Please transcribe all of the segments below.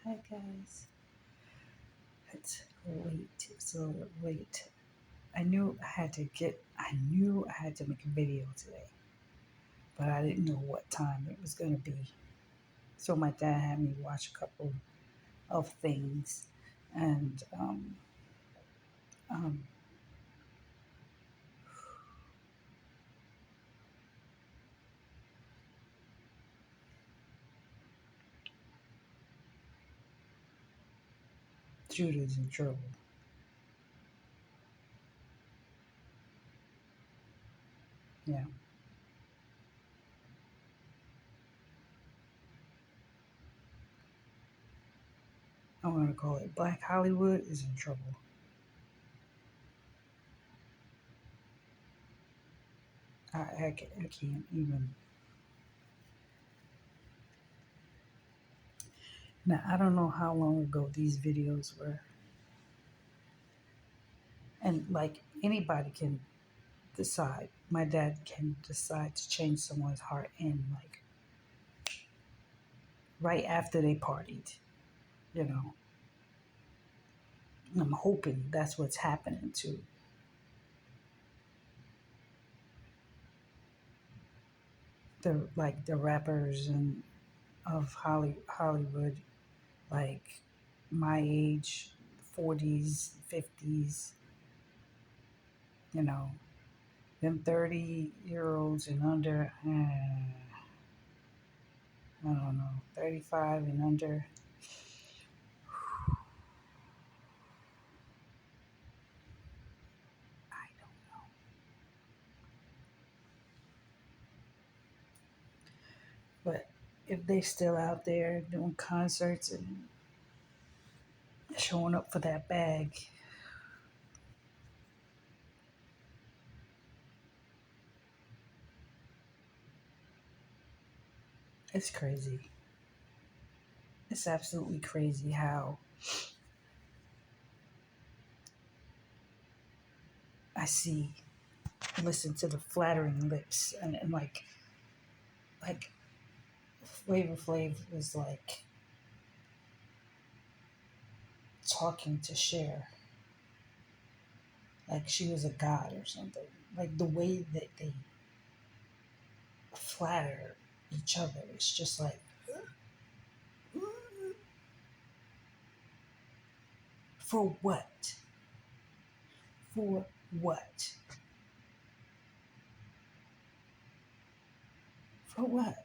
Hi guys. It's late. It's a little late. I knew I had to make a video today, but I didn't know what time it was gonna be. So my dad had me watch a couple of things and um Judah's in trouble. Yeah. I wanna call it Black Hollywood is in trouble. I can't even. Now I don't know how long ago these videos were. And like anybody can decide. My dad can decide to change someone's heart in like right after they partied, you know. I'm hoping that's what's happening to the rappers and of Hollywood, like my age, 40s, 50s, you know, them 30-year olds and under, I don't know, 35 and under. I don't know. But if they still out there doing concerts and showing up for that bag, it's crazy. It's absolutely crazy how I see, listen to the flattering lips and like Flavor Flav was like talking to Cher like she was a god or something. Like the way that they flatter each other, it's just like for what? For what? For what?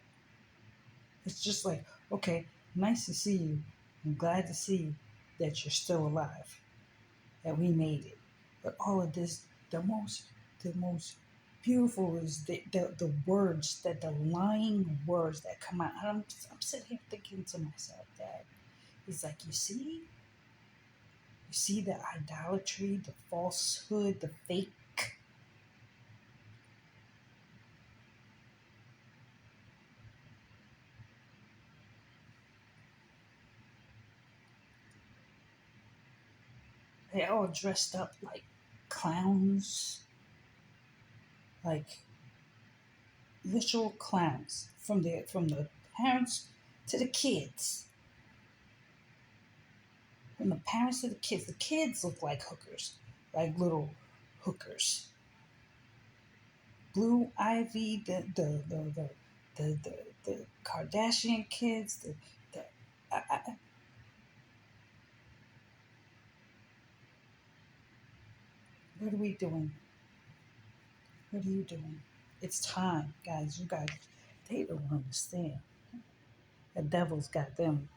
It's just like, okay, nice to see you. I'm glad to see that you're still alive, that we made it. But all of this, the most beautiful is the words, that the lying words that come out. I'm sitting here thinking to myself, Dad, he's like, you see the idolatry, the falsehood, the fake. They're all dressed up like clowns, like literal clowns, from the parents to the kids. From the parents to the kids. The kids look like hookers, like little hookers. Blue Ivy, the Kardashian kids, the I, I, what are we doing? What are you doing? It's time, guys. You guys, they don't understand. The devil's got them.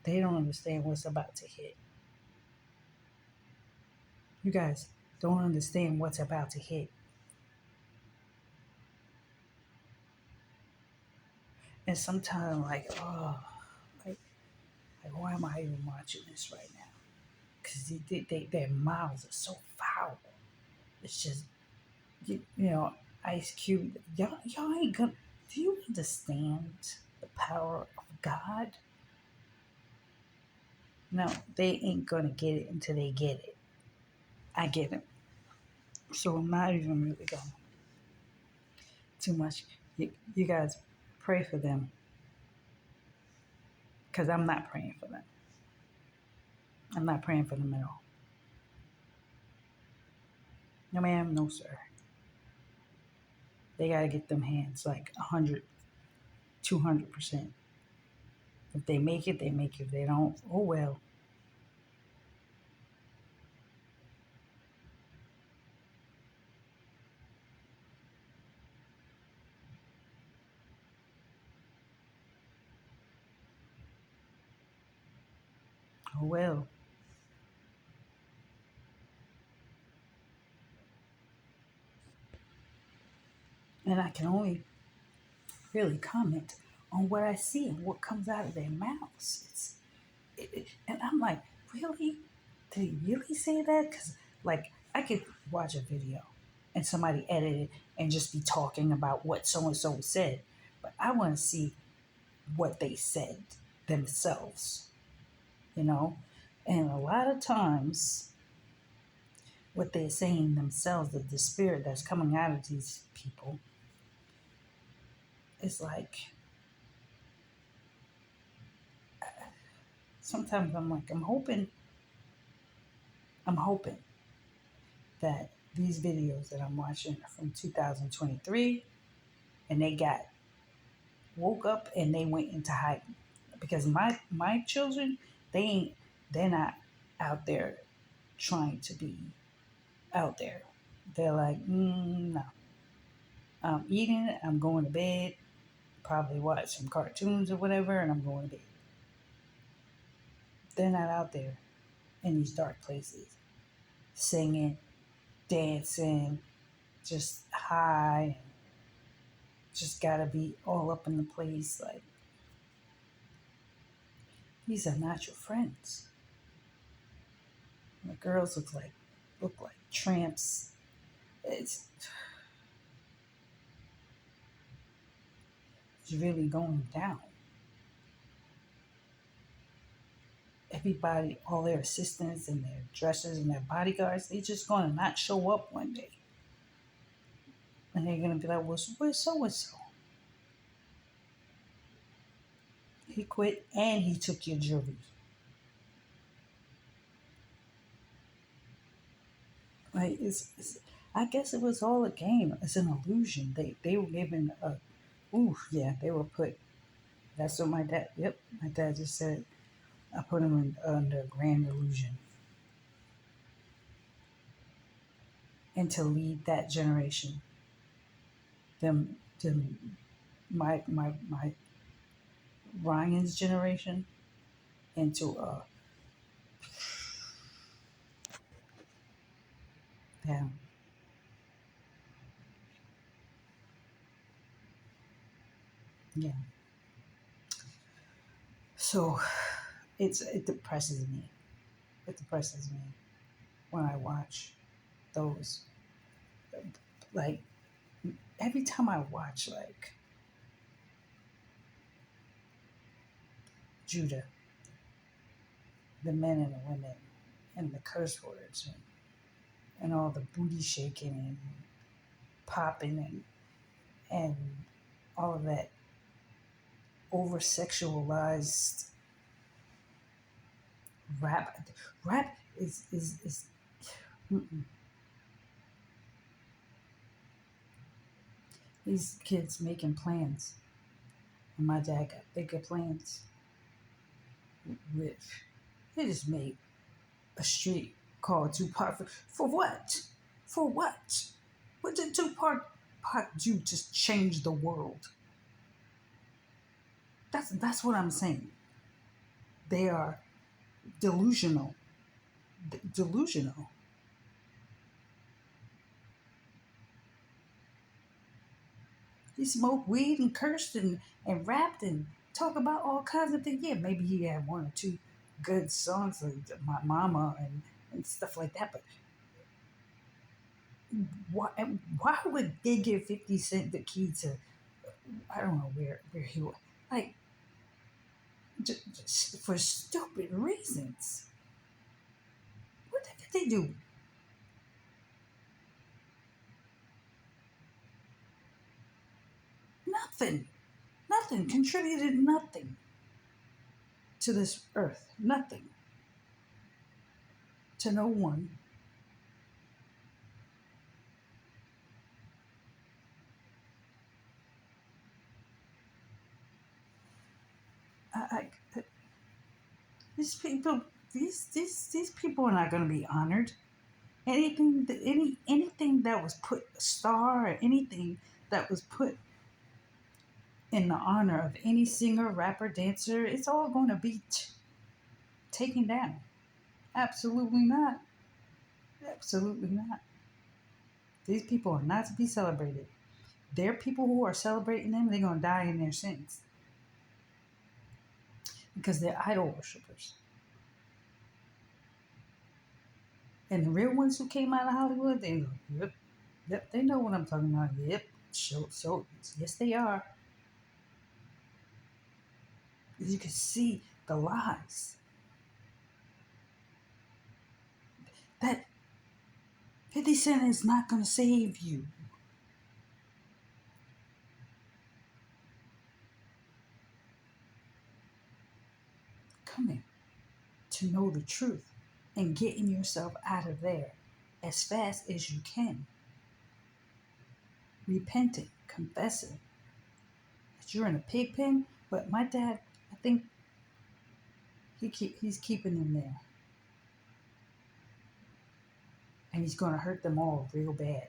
They don't understand what's about to hit. You guys don't understand what's about to hit. And sometimes, like, like, why am I even watching this right now? Because their mouths are so foul. It's just, you know, Ice Cube. Y'all ain't gonna. Do you understand the power of God? No, they ain't gonna get it until they get it. I get it. So I'm not even really going too much. You guys pray for them. Because I'm not praying for them. I'm not praying for them at all. No, ma'am, no, sir. They got to get them hands like 100, 200%. If they make it, they make it. If they don't, oh well. Oh well. And I can only really comment on what I see and what comes out of their mouths. And I'm like, really? Did he really say that? Because, like, I could watch a video and somebody edit it and just be talking about what so and so said, but I want to see what they said themselves, you know? And a lot of times, what they're saying themselves, the spirit that's coming out of these people, is like, sometimes I'm like, I'm hoping that these videos that I'm watching are from 2023 and they got woke up and they went into hiding. Because my children, they're not out there trying to be out there. They're like, no. I'm eating, I'm going to bed, probably watch some cartoons or whatever, and I'm going to bed. They're not out there in these dark places, singing, dancing, just high, just gotta be all up in the place. Like, these are not your friends. The girls look like tramps. It's really going down. Everybody, all their assistants and their dressers and their bodyguards, they just gonna not show up one day. And they're gonna be like, well, where's so and so? He quit and he took your jewelry. Like, I guess it was all a game. It's an illusion. They were given a, ooh, yeah, they were put. That's what my dad. Yep, my dad just said. I put him under a grand illusion, and to lead that generation, them, my Ryan's generation, into damn, yeah. So it depresses me. It depresses me when I watch those. Like, every time I watch, like, Judah, the men and the women, and the curse words, and all the booty shaking and popping and all of that over sexualized rap. Rap is mm-mm. These kids making plans, and my dad got bigger plans. With They just made a street called Tupac for what? For what? What did Tupac do to change the world? That's what I'm saying. They are delusional. Delusional. He smoked weed and cursed and rapped and talked about all kinds of things. Yeah, maybe he had one or two good songs like My Mama and stuff like that. But why why would they give 50 Cent the key to, I don't know where he was, like, just for stupid reasons? What did they do? Nothing. Nothing. Contributed nothing. to this earth. Nothing. To no one. I, I, these people, these people are not going to be honored. Anything that was put a star or anything that was put in the honor of any singer, rapper, dancer, it's all going to be taken down. Absolutely not. Absolutely not. These people are not to be celebrated. They're people who are celebrating them, they're going to die in their sins because they're idol worshippers. And the real ones who came out of Hollywood, they go, yep, they know what I'm talking about. Yep, so yes, they are. You can see the lies that 50 Cent is not going to save you. Coming to know the truth and getting yourself out of there as fast as you can. Repenting, confessing that you're in a pig pen, but my dad, I think he's keeping them there. And he's going to hurt them all real bad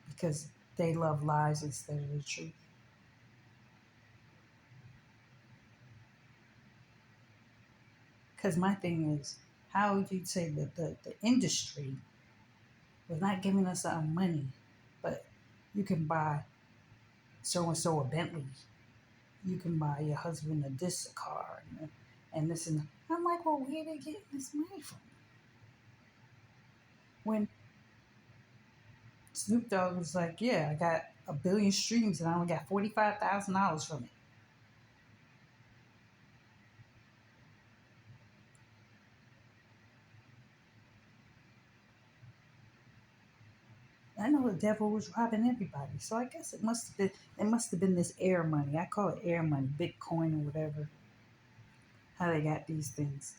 because they love lies instead of the truth. Because my thing is, how would you say that the industry was not giving us our money, but you can buy so and so a Bentley, you can buy your husband a this car, and this and I'm like, well, where are they getting this money from? When Snoop Dogg was like, yeah, I got a billion streams and I only got $45,000 from it. I know the devil was robbing everybody, so I guess it must have been this air money. I call it air money, Bitcoin or whatever. How they got these things.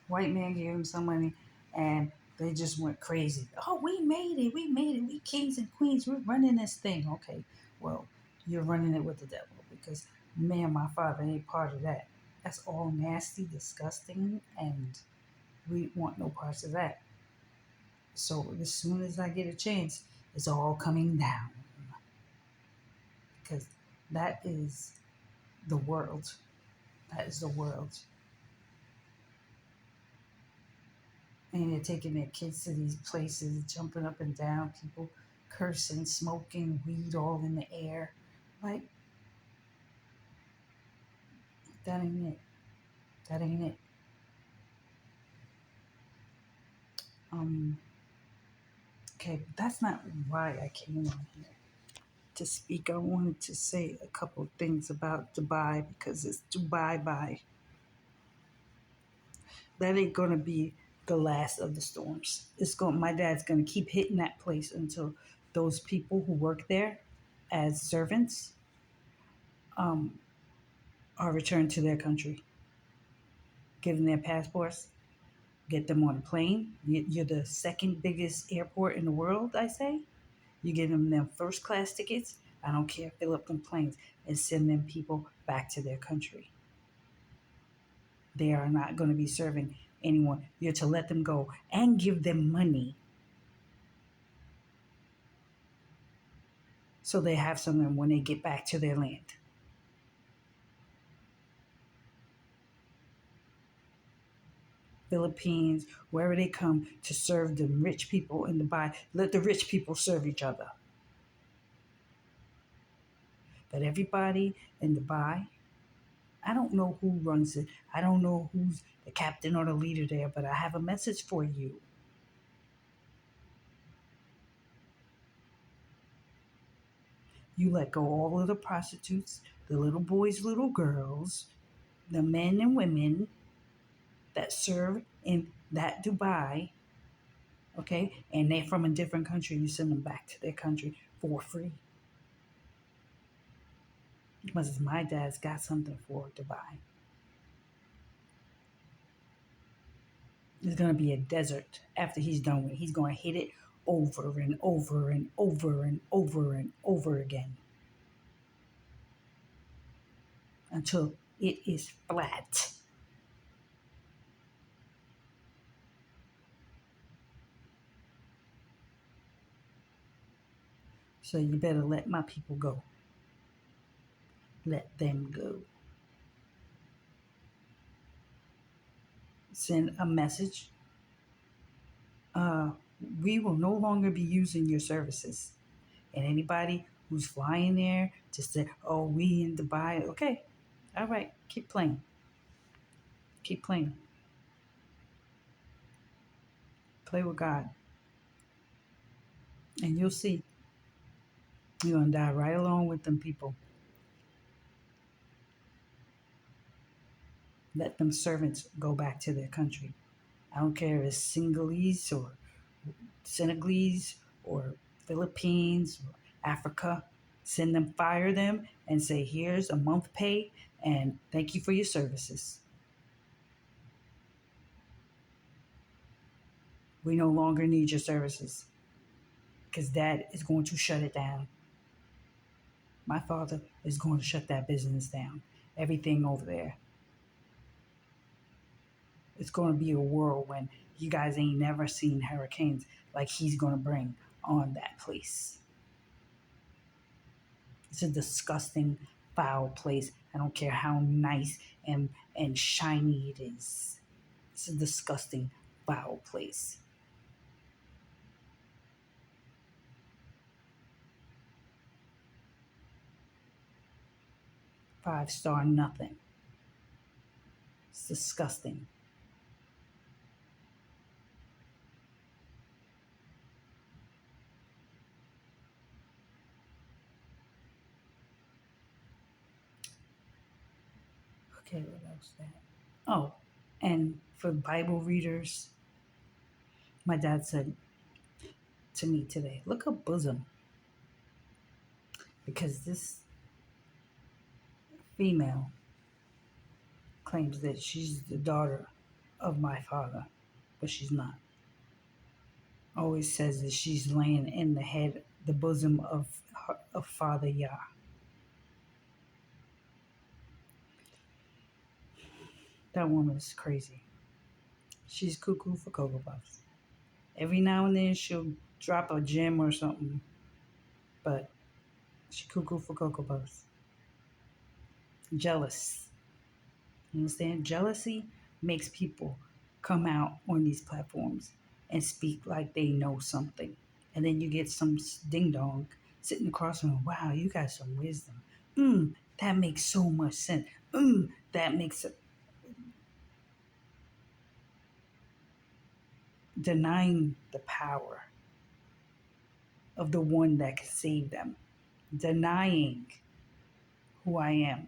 White man gave them some money, and they just went crazy. Oh, we made it! We made it! We kings and queens. We're running this thing. Okay, well, you're running it with the devil because me and my father ain't part of that. That's all nasty, disgusting, and we want no parts of that. So as soon as I get a chance, it's all coming down because that is the world. That is the world. And they're taking their kids to these places, jumping up and down, people cursing, smoking, weed all in the air. Like, that ain't it. That ain't it. Um, okay, but that's not why I came on here to speak. I wanted to say a couple things about Dubai because it's Dubai by. That ain't gonna be the last of the storms. My dad's gonna keep hitting that place until those people who work there as servants um, are returned to their country, given their passports, get them on a plane. You're the second biggest airport in the world, I say. You give them first class tickets. I don't care, fill up them planes and send them people back to their country. They are not going to be serving anyone. You're to let them go and give them money so they have something when they get back to their land. Philippines, wherever they come to serve the rich people in Dubai, let the rich people serve each other. But everybody in Dubai, I don't know who runs it. I don't know who's the captain or the leader there, but I have a message for you. You let go all of the prostitutes, the little boys, little girls, the men and women that serve in that Dubai, okay? And they're from a different country. You send them back to their country for free. Because my dad's got something for Dubai. It's gonna be a desert after he's done with it. He's gonna hit it over and over and over and over and over again until it is flat. So you better let my people go. Let them go. Send a message. Uh, we will no longer be using your services. And anybody who's flying there to say, oh, we in Dubai, okay, all right, keep playing. Keep playing. Play with God. And you'll see. You're going to die right along with them people. Let them servants go back to their country. I don't care if it's Sinhalese or Senegalese or Philippines or Africa. Send them, fire them, and say, here's a month pay and thank you for your services. We no longer need your services because dad is going to shut it down. My father is going to shut that business down. Everything over there. It's going to be a whirlwind. You guys ain't never seen hurricanes like he's going to bring on that place. It's a disgusting, foul place. I don't care how nice and shiny it is. It's a disgusting, foul place. Five-star nothing. It's disgusting. Okay, what else that? Oh, and for Bible readers, my dad said to me today, look up bosom. Because this female claims that she's the daughter of my father, but she's not. Always says that she's laying in the bosom of Father Yah. That woman is crazy. She's cuckoo for Cocoa Puffs. Every now and then she'll drop a gem or something, but she cuckoo for Cocoa Puffs. Jealous. You understand? Jealousy makes people come out on these platforms and speak like they know something. And then you get some ding dong sitting across from them. Wow, you got some wisdom. That makes so much sense. That makes it. Denying the power of the one that can save them. Denying who I am,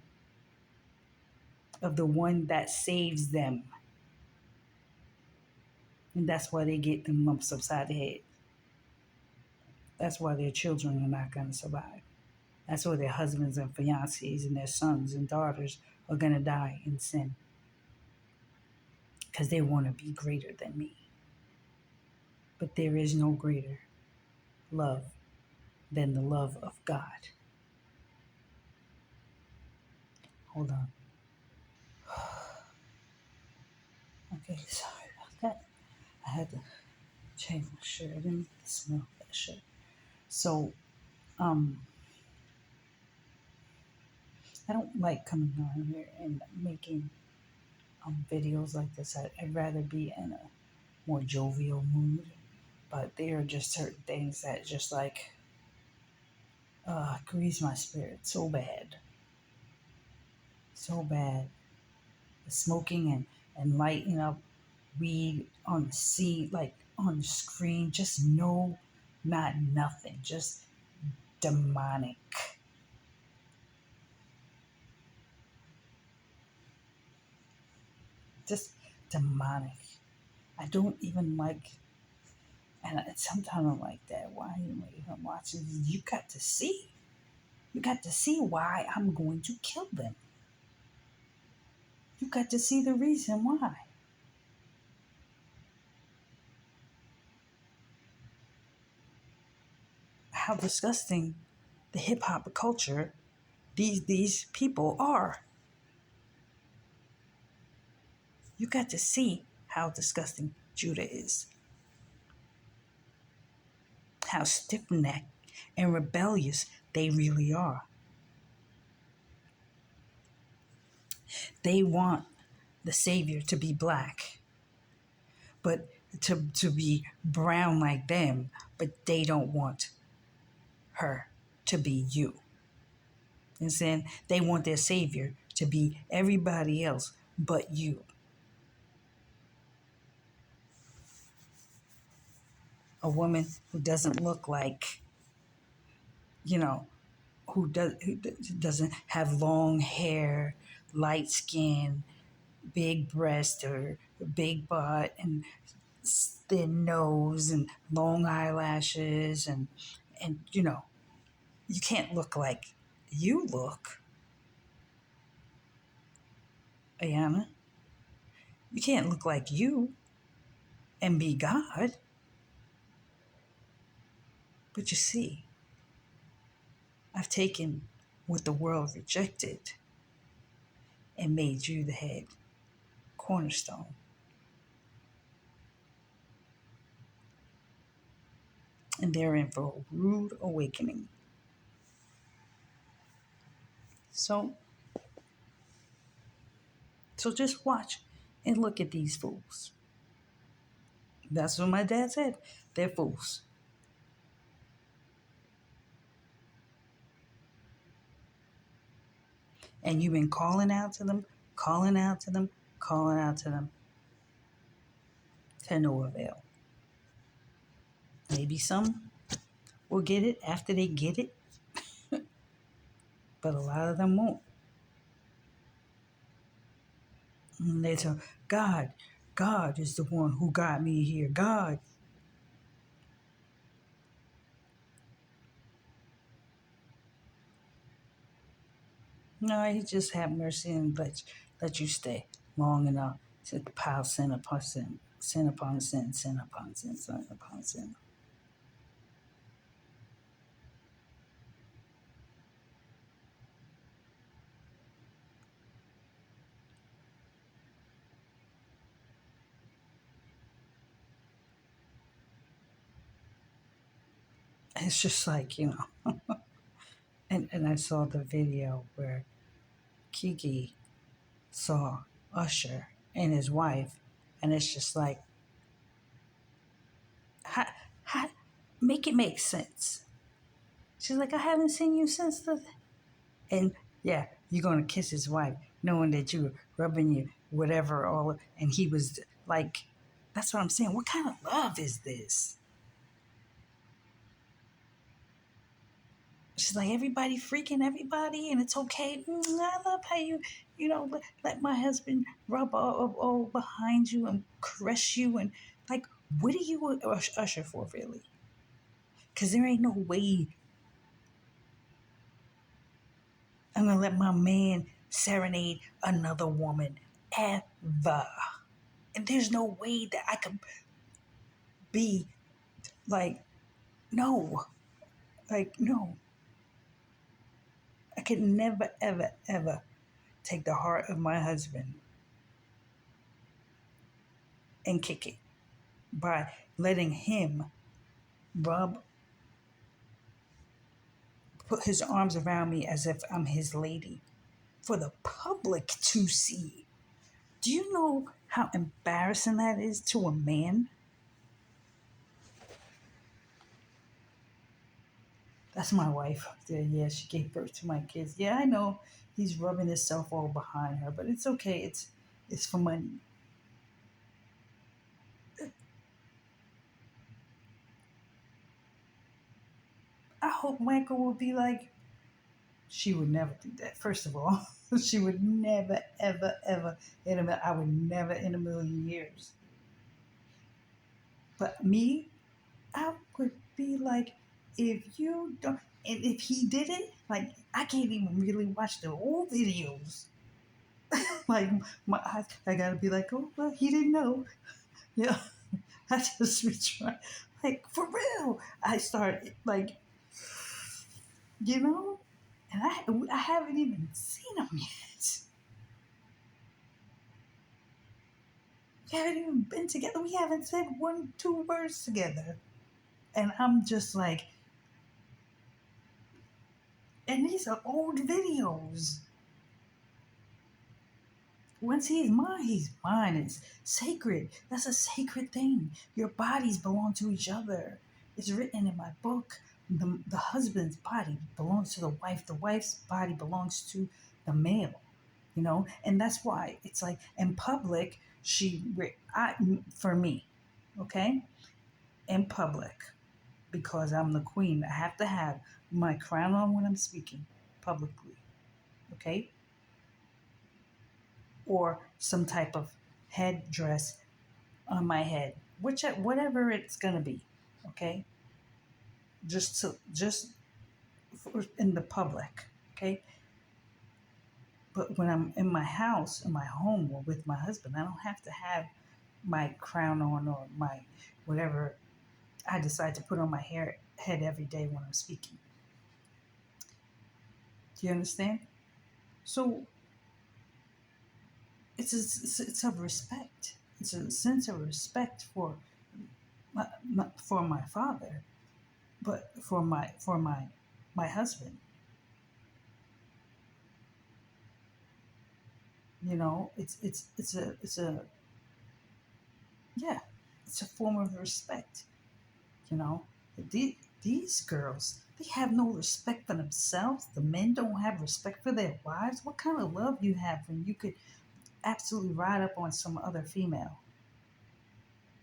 of the one that saves them. And that's why they get them lumps upside the head. That's why their children are not going to survive. That's why their husbands and fiancés and their sons and daughters are going to die in sin. Because they want to be greater than me. But there is no greater love than the love of God. Hold on. Okay, sorry about that. I had to change my shirt. I didn't smell that shirt. So, um, I don't like coming on here and making videos like this. I'd rather be in a more jovial mood. But there are just certain things that just like grease my spirit so bad. So bad. The smoking and lighting up weed on the scene, like on the screen, just no, not nothing, just demonic. Just demonic. I don't even like, and sometimes I'm like that. Why am I even watching? You got to see. You got to see why I'm going to kill them. You got to see the reason why. How disgusting the hip hop culture these people are. You got to see how disgusting Judah is. How stiff necked and rebellious they really are. They want the Savior to be black, but to be brown like them, but they don't want her to be you. And saying they want their Savior to be everybody else but you. A woman who doesn't look like, you know, who doesn't have long hair, light skin, big breast or big butt and thin nose and long eyelashes and you can't look like you look, Ayana. You can't look like you and be God. But you see, I've taken what the world rejected and made you the head cornerstone. And they're in for a rude awakening. So just watch and look at these fools. That's what my dad said. They're fools. And you've been calling out to them, calling out to them, calling out to them to no avail. Maybe some will get it after they get it, but a lot of them won't. And they tell God is the one who got me here. God. No, he just had mercy and let you stay long enough to pile sin upon sin, sin upon sin, sin upon sin, sin upon sin. It's just like, and I saw the video where Kiki saw Usher and his wife, and it's just like, how, how, make it make sense. She's like, I haven't seen you since the, and yeah, you're gonna kiss his wife, knowing that you were rubbing your whatever all, and he was like, that's what I'm saying. What kind of love is this? She's like, everybody freaking everybody, and it's okay. I love how let my husband rub all behind you and caress you. And like, what are you Usher for, really? Because there ain't no way I'm going to let my man serenade another woman ever. And there's no way that I could be like, no. Like, no. I could never, ever, ever take the heart of my husband and kick it by letting him rub, put his arms around me as if I'm his lady for the public to see. Do you know how embarrassing that is to a man? That's my wife up there. Yeah, she gave birth to my kids. Yeah, I know he's rubbing himself all behind her, but it's okay. It's for money. I hope Michael will be like, she would never do that. First of all, she would never, ever, ever I would never in a million years. But me, I would be like, if you don't, and if he did it, Like I can't even really watch the old videos. Like I gotta be like, oh well, he didn't know. Yeah, I just be trying. Like for real, I start like you know, and I haven't even seen him yet. We haven't even been together. We haven't said one, two words together. And I'm just like, and these are old videos. Once he's mine, he's mine. It's sacred. That's a sacred thing. Your bodies belong to each other. It's written in my book. The husband's body belongs to the wife. The wife's body belongs to the male. And that's why it's like in public, for me, okay, in public, because I'm the queen, I have to have my crown on when I'm speaking publicly, okay, or some type of headdress on my head, whatever it's gonna be, okay, just in the public, okay. But when I'm in my house, in my home, or with my husband, I don't have to have my crown on or my whatever I decide to put on my head every day when I'm speaking. Do you understand? So it's of respect. It's a sense of respect for not for my father, but for my husband. It's a yeah, it's a form of respect. You know, these girls, they have no respect for themselves. The men don't have respect for their wives. What kind of love you have when you could absolutely ride up on some other female?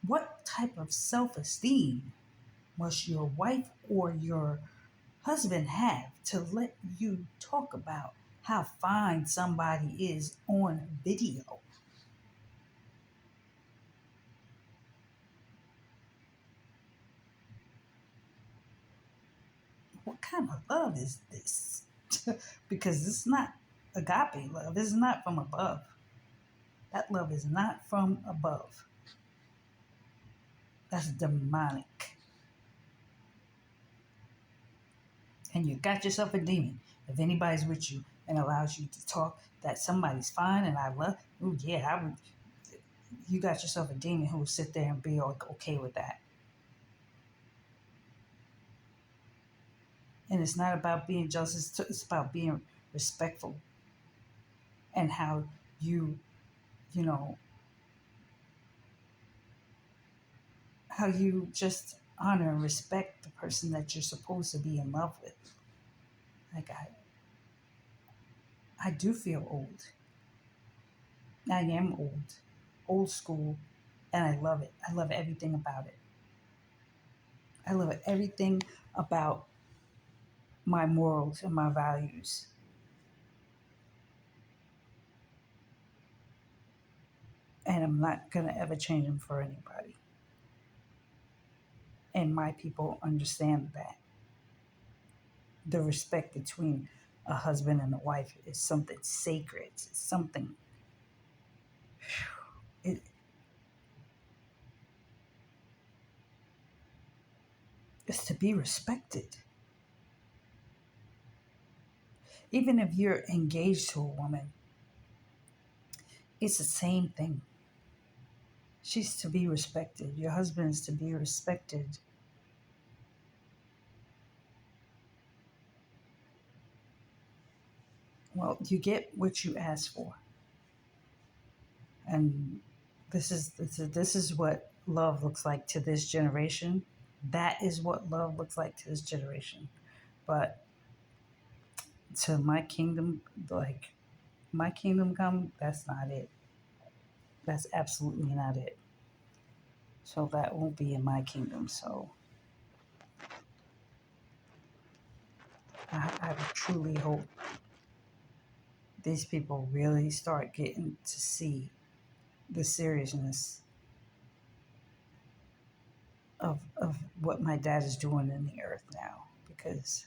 What type of self-esteem must your wife or your husband have to let you talk about how fine somebody is on video? What kind of love is this? Because it's not agape love. It's not from above. That love is not from above. That's demonic. And you got yourself a demon. If anybody's with you and allows you to talk that somebody's fine and I love, oh yeah, I would. You got yourself a demon who will sit there and be okay with that. And it's not about being jealous. It's about being respectful and how you, you know, how you just honor and respect the person that you're supposed to be in love with. Like I do feel old. I am old school, and I love it. I love everything about it. I love everything about my morals and my values. And I'm not going to ever change them for anybody. And my people understand that. The respect between a husband and a wife is something sacred. It's something, it, it's to be respected. Even if you're engaged to a woman, it's the same thing. She's to be respected. Your husband is to be respected. Well, you get what you ask for. And this is what love looks like to this generation. That is what love looks like to this generation. But to my kingdom, like my kingdom come, that's not it. That's absolutely not it. So that won't be in my kingdom. So I truly hope these people really start getting to see the seriousness of what my dad is doing in the earth now. Because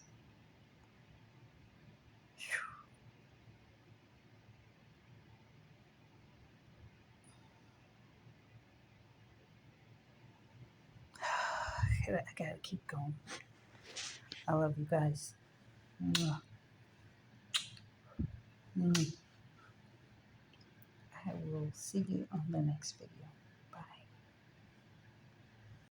gotta keep going. I love you guys. Mwah. Mm. I will see you on the next video.